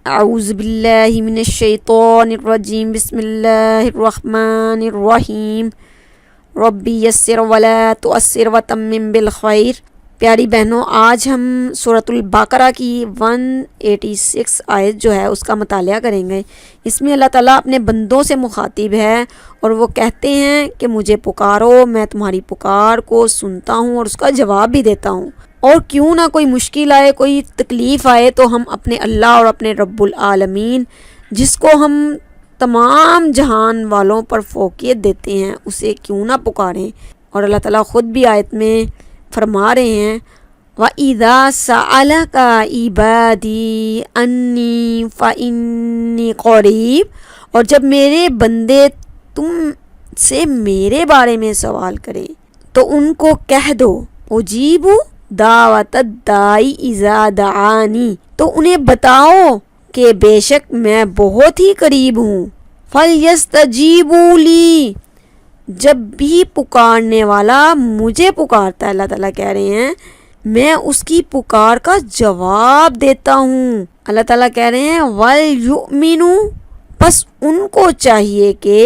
اعوذ باللہ من الشیطان الرجیم، بسم اللہ الرحمن الرحیم، ربی یسر ولا تؤثر وتمم بالخیر۔ پیاری بہنوں، آج ہم سورۃ البقرہ کی 186 آیت جو ہے اس کا مطالعہ کریں گے۔ اس میں اللہ تعالیٰ اپنے بندوں سے مخاطب ہے اور وہ کہتے ہیں کہ مجھے پکارو، میں تمہاری پکار کو سنتا ہوں اور اس کا جواب بھی دیتا ہوں، اور کیوں نہ کوئی مشکل آئے، کوئی تکلیف آئے تو ہم اپنے اللہ اور اپنے رب العالمین، جس کو ہم تمام جہان والوں پر فوقیت دیتے ہیں، اسے کیوں نہ پکاریں۔ اور اللہ تعالیٰ خود بھی آیت میں فرما رہے ہیں وَإِذَا سَأَلَكَ عِبَادِي أَنِّي فَإِنِّي قَرِيب، اور جب میرے بندے تم سے میرے بارے میں سوال کریں تو ان کو کہہ دو اجیب دعوت الداعی اذا دعانی، تو انہیں بتاؤ کہ بے شک میں بہت ہی قریب ہوں۔ فَلْيَسْتَجِيبُوا لِي، جب بھی پکارنے والا مجھے پکارتا ہے، اللہ تعالیٰ کہہ رہے ہیں میں اس کی پکار کا جواب دیتا ہوں۔ اللہ تعالیٰ کہہ رہے ہیں وَلْيُؤْمِنُوا، بس ان کو چاہیے کہ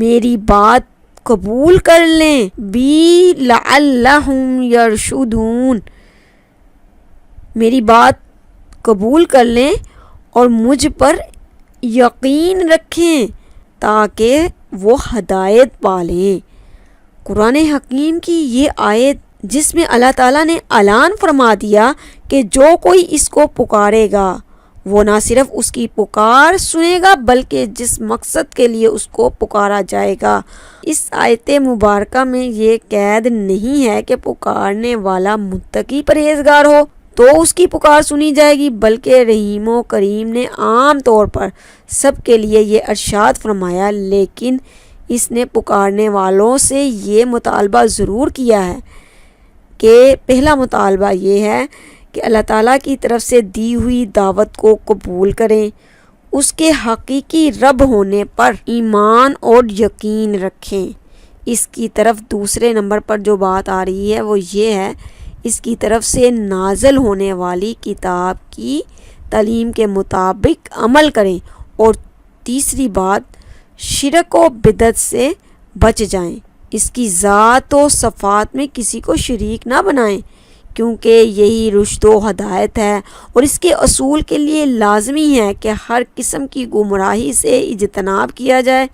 میری بات قبول کر لیں، بی لعلہم یرشدون، میری بات قبول کر لیں اور مجھ پر یقین رکھیں تاکہ وہ ہدایت پالیں۔ قرآن حکیم کی یہ آیت جس میں اللہ تعالیٰ نے اعلان فرما دیا کہ جو کوئی اس کو پکارے گا وہ نہ صرف اس کی پکار سنے گا بلکہ جس مقصد کے لیے اس کو پکارا جائے گا۔ اس آیت مبارکہ میں یہ قید نہیں ہے کہ پکارنے والا متقی پرہیزگار ہو تو اس کی پکار سنی جائے گی، بلکہ رحیم و کریم نے عام طور پر سب کے لیے یہ ارشاد فرمایا، لیکن اس نے پکارنے والوں سے یہ مطالبہ ضرور کیا ہے کہ پہلا مطالبہ یہ ہے کہ اللہ تعالیٰ کی طرف سے دی ہوئی دعوت کو قبول کریں، اس کے حقیقی رب ہونے پر ایمان اور یقین رکھیں۔ اس کی طرف دوسرے نمبر پر جو بات آ رہی ہے وہ یہ ہے، اس کی طرف سے نازل ہونے والی کتاب کی تعلیم کے مطابق عمل کریں، اور تیسری بات شرک و بدعت سے بچ جائیں، اس کی ذات و صفات میں کسی کو شریک نہ بنائیں، کیونکہ یہی رشد و ہدایت ہے، اور اس کے اصول کے لیے لازمی ہے کہ ہر قسم کی گمراہی سے اجتناب کیا جائے۔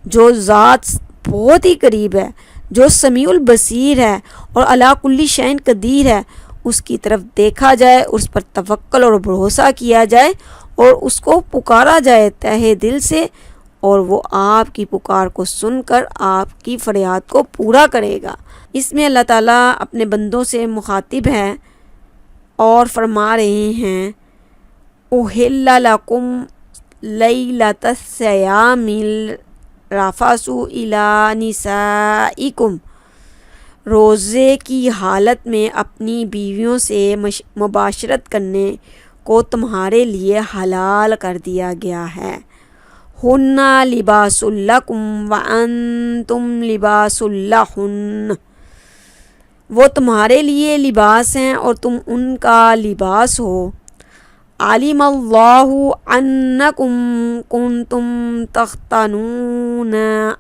جو ذات بہت ہی قریب ہے، جو سمیع البصیر ہے اور علی کل شیء قدیر ہے، اس کی طرف دیکھا جائے، اس پر توکل اور بھروسہ کیا جائے اور اس کو پکارا جائے تہہ دل سے، اور وہ آپ کی پکار کو سن کر آپ کی فریاد کو پورا کرے گا۔ اس میں اللہ تعالیٰ اپنے بندوں سے مخاطب ہے اور فرما رہے ہیں اُحِلَّ لَكُمْ لَيْلَةَ الصِّيَامِ الرَّفَثُ إِلَىٰ نِسَائِكُمْ، روزے کی حالت میں اپنی بیویوں سے مباشرت کرنے کو تمہارے لیے حلال کر دیا گیا ہے۔ ہن لباس لکم وانتم لباس لہن، وہ تمہارے لیے لباس ہیں اور تم ان کا لباس ہو۔ علم اللہ انکم کنتم تختانون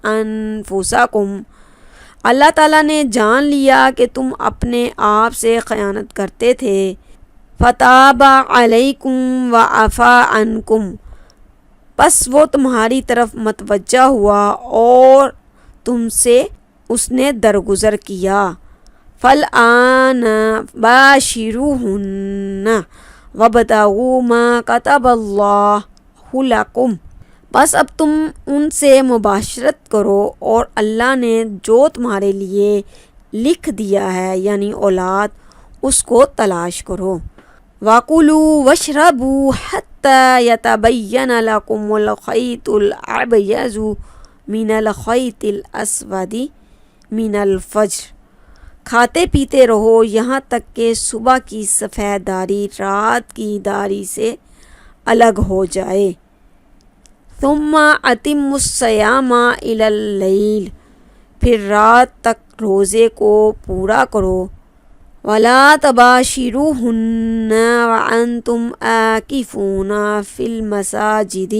انفسکم، اللہ تعالیٰ نے جان لیا کہ تم اپنے آپ سے خیانت کرتے تھے۔ فتاب علیکم وعفا عنکم، پس وہ تمہاری طرف متوجہ ہوا اور تم سے اس نے درگزر کیا۔ فالآن باشروہن وابتغوا ما کتب اللہ لکم، بس اب تم ان سے مباشرت کرو اور اللہ نے جو تمہارے لیے لکھ دیا ہے یعنی اولاد، اس کو تلاش کرو۔ وَكُلُوا وَاشْرَبُوا حَتَّى يَتَبَيَّنَ لَكُمُ الْخَيْطُ الْأَبْيَضُ مِنَ الْخَيْطِ الْأَسْوَدِ مِنَ الْفَجْرِ، کھاتے پیتے رہو یہاں تک کہ صبح کی سفید داری رات کی داری سے الگ ہو جائے۔ ثُمَّ أَتِمُّوا الصِّيَامَ إِلَى اللَّيْلِ، پھر رات تک روزے کو پورا کرو۔ وَلَا تَبَاشِرُوهُنَّ وَأَنْتُمْ عَاكِفُونَ فِي الْمَسَاجِدِ،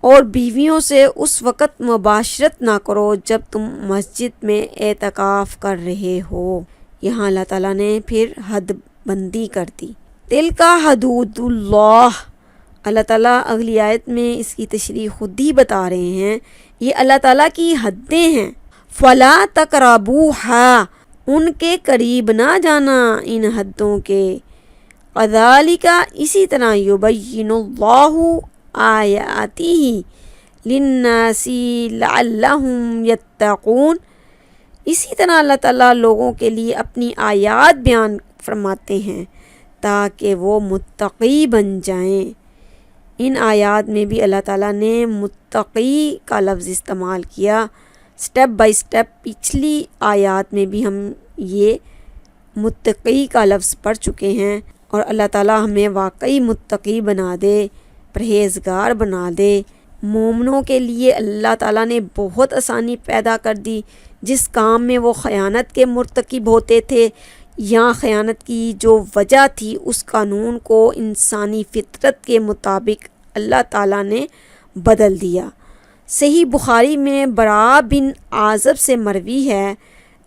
اور بیویوں سے اس وقت مباشرت نہ کرو جب تم مسجد میں اعتکاف کر رہے ہو۔ یہاں اللہ تعالیٰ نے پھر حد بندی کر دی۔ تِلْکَ حدود اللہ، اللہ تعالیٰ اگلی آیت میں اس کی تشریح خود ہی بتا رہے ہیں، یہ اللہ تعالیٰ کی حدیں ہیں۔ فَلَا تَقْرَبُوهَا، ان کے قریب نہ جانا ان حدوں کے۔ کذالک، اسی طرح یبین اللہ آیاتہ للناس لعلہم یتقون، اسی طرح اللہ تعالیٰ لوگوں کے لیے اپنی آیات بیان فرماتے ہیں تاکہ وہ متقی بن جائیں۔ ان آیات میں بھی اللہ تعالیٰ نے متقی کا لفظ استعمال کیا۔ سٹیپ بائی سٹیپ پچھلی آیات میں بھی ہم یہ متقی کا لفظ پڑھ چکے ہیں، اور اللہ تعالیٰ ہمیں واقعی متقی بنا دے، پرہیزگار بنا دے۔ مومنوں کے لیے اللہ تعالیٰ نے بہت آسانی پیدا کر دی۔ جس کام میں وہ خیانت کے مرتکب ہوتے تھے یا خیانت کی جو وجہ تھی، اس قانون کو انسانی فطرت کے مطابق اللہ تعالیٰ نے بدل دیا۔ صحیح بخاری میں براء بن عازب سے مروی ہے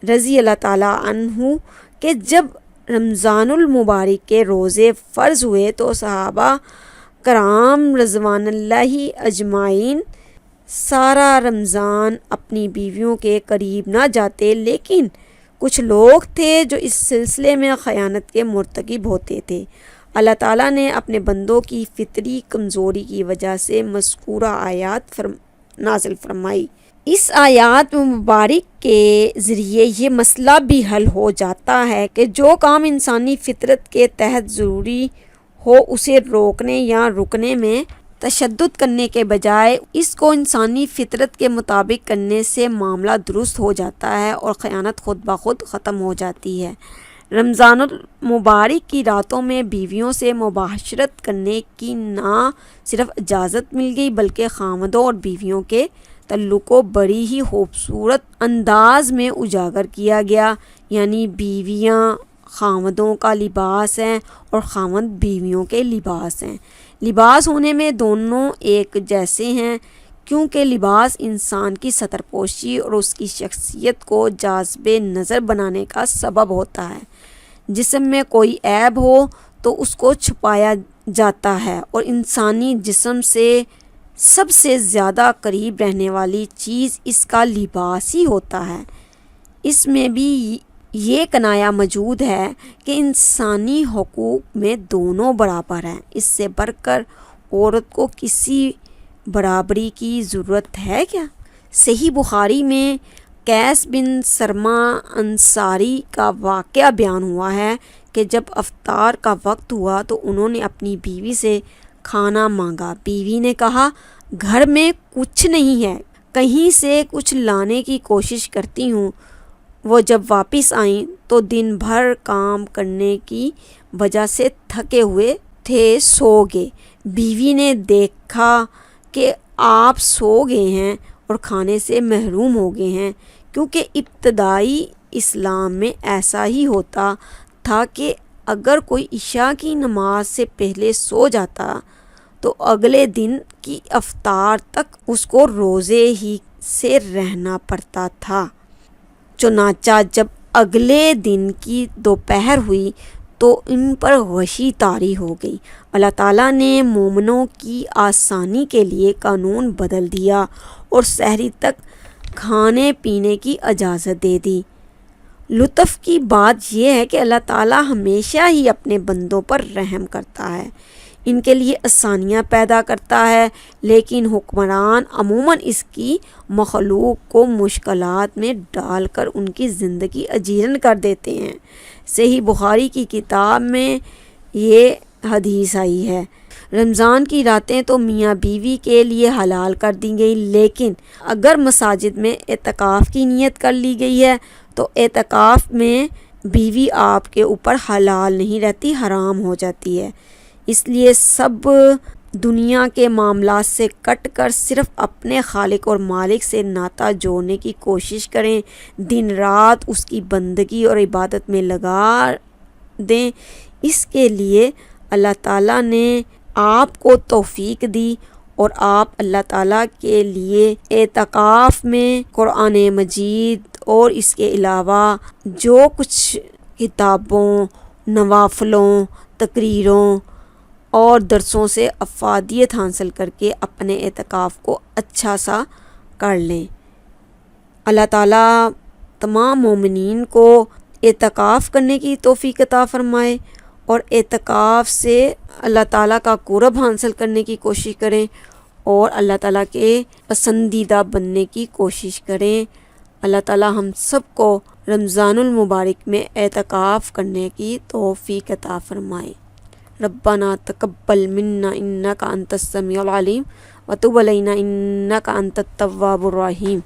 رضی اللہ تعالیٰ عنہ کہ جب رمضان المبارک کے روزے فرض ہوئے تو صحابہ کرام رضوان اللہ اجمعین سارا رمضان اپنی بیویوں کے قریب نہ جاتے، لیکن کچھ لوگ تھے جو اس سلسلے میں خیانت کے مرتکب ہوتے تھے۔ اللہ تعالیٰ نے اپنے بندوں کی فطری کمزوری کی وجہ سے مذکورہ آیات نازل فرمائی۔ اس آیات مبارک کے ذریعے یہ مسئلہ بھی حل ہو جاتا ہے کہ جو کام انسانی فطرت کے تحت ضروری ہو اسے روکنے یا رکنے میں تشدد کرنے کے بجائے اس کو انسانی فطرت کے مطابق کرنے سے معاملہ درست ہو جاتا ہے اور خیانت خود بخود ختم ہو جاتی ہے۔ رمضان المبارک کی راتوں میں بیویوں سے مباشرت کرنے کی نہ صرف اجازت مل گئی بلکہ خاوندوں اور بیویوں کے تعلق کو بڑی ہی خوبصورت انداز میں اجاگر کیا گیا، یعنی بیویاں خاوندوں کا لباس ہیں اور خاوند بیویوں کے لباس ہیں۔ لباس ہونے میں دونوں ایک جیسے ہیں، کیونکہ لباس انسان کی ستر پوشی اور اس کی شخصیت کو جاذب نظر بنانے کا سبب ہوتا ہے۔ جسم میں کوئی عیب ہو تو اس کو چھپایا جاتا ہے، اور انسانی جسم سے سب سے زیادہ قریب رہنے والی چیز اس کا لباس ہی ہوتا ہے۔ اس میں بھی یہ کنایا موجود ہے کہ انسانی حقوق میں دونوں برابر ہیں، اس سے بڑھ کر عورت کو کسی برابری کی ضرورت ہے کیا؟ صحیح بخاری میں قیس بن سرما انصاری کا واقعہ بیان ہوا ہے کہ جب افطار کا وقت ہوا تو انہوں نے اپنی بیوی سے کھانا مانگا۔ بیوی نے کہا گھر میں کچھ نہیں ہے، کہیں سے کچھ لانے کی کوشش کرتی ہوں۔ وہ جب واپس آئیں تو دن بھر کام کرنے کی وجہ سے تھکے ہوئے تھے، سو گئے۔ بیوی نے دیکھا کہ آپ سو گئے ہیں اور کھانے سے محروم ہو گئے ہیں، کیونکہ ابتدائی اسلام میں ایسا ہی ہوتا تھا کہ اگر کوئی عشاء کی نماز سے پہلے سو جاتا تو اگلے دن کی افطار تک اس کو روزے ہی سے رہنا پڑتا تھا۔ چنانچہ جب اگلے دن کی دوپہر ہوئی تو ان پر غشی طاری ہو گئی۔ اللہ تعالیٰ نے مومنوں کی آسانی کے لیے قانون بدل دیا اور سحری تک کھانے پینے کی اجازت دے دی۔ لطف کی بات یہ ہے کہ اللہ تعالیٰ ہمیشہ ہی اپنے بندوں پر رحم کرتا ہے، ان کے لیے آسانیاں پیدا کرتا ہے، لیکن حکمران عموماً اس کی مخلوق کو مشکلات میں ڈال کر ان کی زندگی اجیرن کر دیتے ہیں۔ صحیح بخاری کی کتاب میں یہ حدیث آئی ہے، رمضان کی راتیں تو میاں بیوی کے لیے حلال کر دی گئی، لیکن اگر مساجد میں اعتکاف کی نیت کر لی گئی ہے تو اعتکاف میں بیوی آپ کے اوپر حلال نہیں رہتی، حرام ہو جاتی ہے۔ اس لیے سب دنیا کے معاملات سے کٹ کر صرف اپنے خالق اور مالک سے ناطہ جوڑنے کی کوشش کریں، دن رات اس کی بندگی اور عبادت میں لگا دیں، اس کے لیے اللہ تعالیٰ نے آپ کو توفیق دی اور آپ اللہ تعالیٰ کے لیے اعتکاف میں قرآن مجید اور اس کے علاوہ جو کچھ کتابوں، نوافلوں، تقریروں اور درسوں سے افادیت حاصل کر کے اپنے اعتکاف کو اچھا سا کر لیں۔ اللہ تعالیٰ تمام مومنین کو اعتکاف کرنے کی توفیق عطا فرمائے اور اعتکاف سے اللہ تعالیٰ کا قرب حاصل کرنے کی کوشش کریں اور اللہ تعالیٰ کے پسندیدہ بننے کی کوشش کریں۔ اللہ تعالیٰ ہم سب کو رمضان المبارک میں اعتکاف کرنے کی توفیق عطا فرمائے۔ ربنا تقبل منا انک انت السمیع العلیم وتب علینا انک انت التواب الرحیم۔